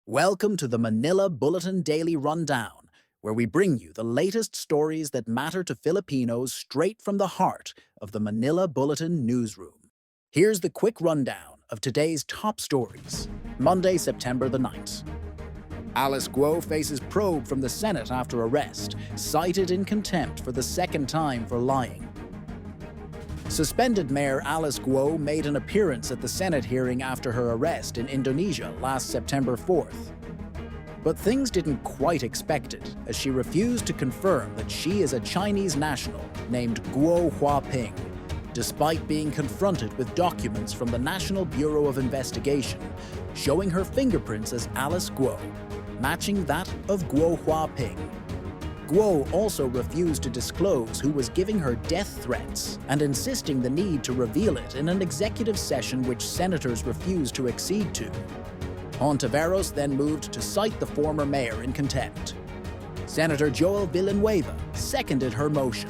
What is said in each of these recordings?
Welcome to the Manila Bulletin Daily Rundown, where we bring you the latest stories that matter to Filipinos straight from the heart of the Manila Bulletin newsroom. Here's the quick rundown of today's top stories. Monday, September the 9th. Alice Guo faces probe from the Senate after arrest, cited in contempt for the second time for lying. Suspended Mayor Alice Guo made an appearance at the Senate hearing after her arrest in Indonesia last September 4th. But things didn't quite expect it, as she refused to confirm that she is a Chinese national named Guo Huaping, despite being confronted with documents from the National Bureau of Investigation showing her fingerprints as Alice Guo, matching that of Guo Huaping. Guo also refused to disclose who was giving her death threats and insisting the need to reveal it in an executive session which senators refused to accede to. Hontiveros then moved to cite the former mayor in contempt. Senator Joel Villanueva seconded her motion.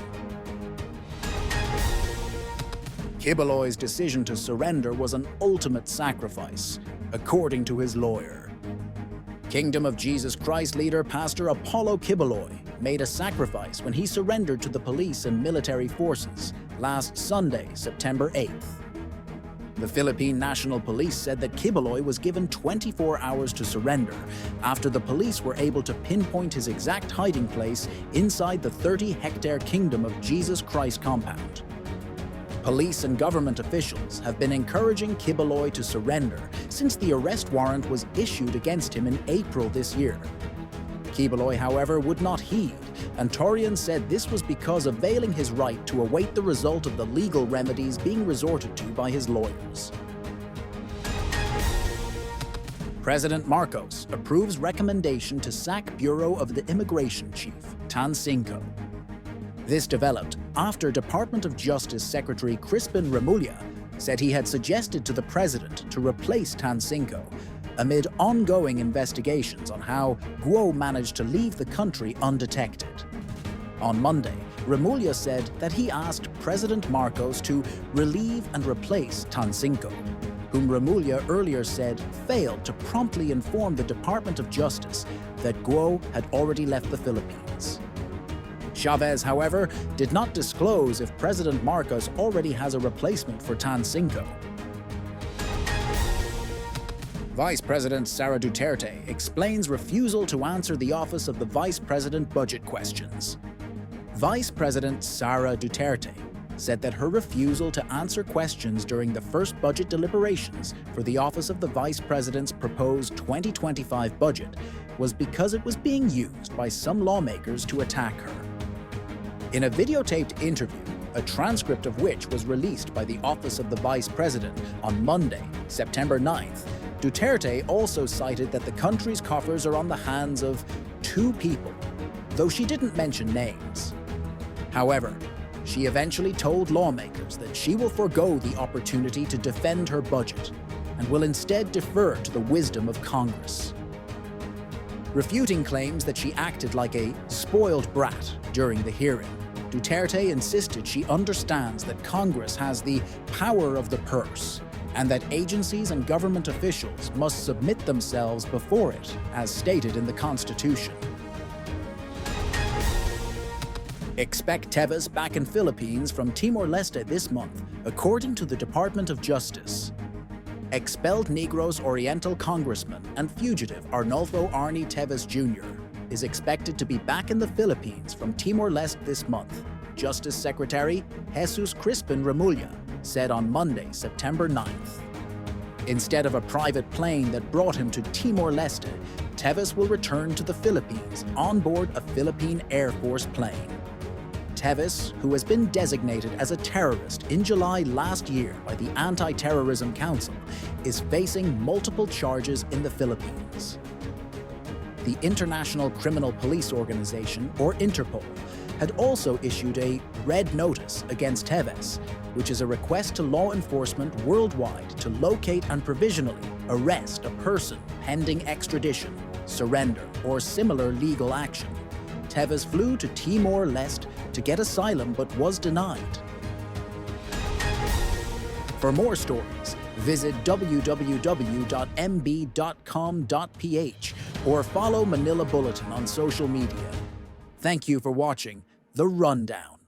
Kibuloy's decision to surrender was an ultimate sacrifice, according to his lawyer. Kingdom of Jesus Christ leader Pastor Apollo Kibuloy made a sacrifice when he surrendered to the police and military forces last Sunday, September 8th. The Philippine National Police said that Kibuloy was given 24 hours to surrender after the police were able to pinpoint his exact hiding place inside the 30-hectare Kingdom of Jesus Christ compound. Police and government officials have been encouraging Kibuloy to surrender since the arrest warrant was issued against him in April this year. Kibuloy, however, would not heed, and Torian said this was because availing his right to await the result of the legal remedies being resorted to by his lawyers. President Marcos approves recommendation to sack Bureau of the Immigration Chief, Tan Cinco. This developed after Department of Justice Secretary Crispin Remulla said he had suggested to the president to replace Tan Cinco amid ongoing investigations on how Guo managed to leave the country undetected. On Monday, Remulla said that he asked President Marcos to relieve and replace Tan Cinco, whom Remulla earlier said failed to promptly inform the Department of Justice that Guo had already left the Philippines. Chavez, however, did not disclose if President Marcos already has a replacement for Tan Cinco. Vice President Sara Duterte explains refusal to answer the Office of the Vice President budget questions. Vice President Sara Duterte said that her refusal to answer questions during the first budget deliberations for the Office of the Vice President's proposed 2025 budget was because it was being used by some lawmakers to attack her. In a videotaped interview, a transcript of which was released by the Office of the Vice President on Monday, September 9th, Duterte also cited that the country's coffers are on the hands of two people, though she didn't mention names. However, she eventually told lawmakers that she will forego the opportunity to defend her budget and will instead defer to the wisdom of Congress. Refuting claims that she acted like a spoiled brat during the hearing, Duterte insisted she understands that Congress has the power of the purse and that agencies and government officials must submit themselves before it, as stated in the Constitution. Expect Teves back in Philippines from Timor-Leste this month, according to the Department of Justice. Expelled Negros Oriental Congressman and fugitive Arnulfo Arnie Teves Jr. is expected to be back in the Philippines from Timor-Leste this month, Justice Secretary Jesus Crispin Remulla said on Monday, September 9th. Instead of a private plane that brought him to Timor-Leste, Teves will return to the Philippines on board a Philippine Air Force plane. Teves, who has been designated as a terrorist in July last year by the Anti-Terrorism Council, is facing multiple charges in the Philippines. The International Criminal Police Organization, or Interpol, had also issued a red notice against Teves, which is a request to law enforcement worldwide to locate and provisionally arrest a person pending extradition, surrender, or similar legal action. Teves flew to Timor-Leste to get asylum but was denied. For more stories, Visit www.mb.com.ph or follow Manila Bulletin on social media. Thank you for watching The Rundown.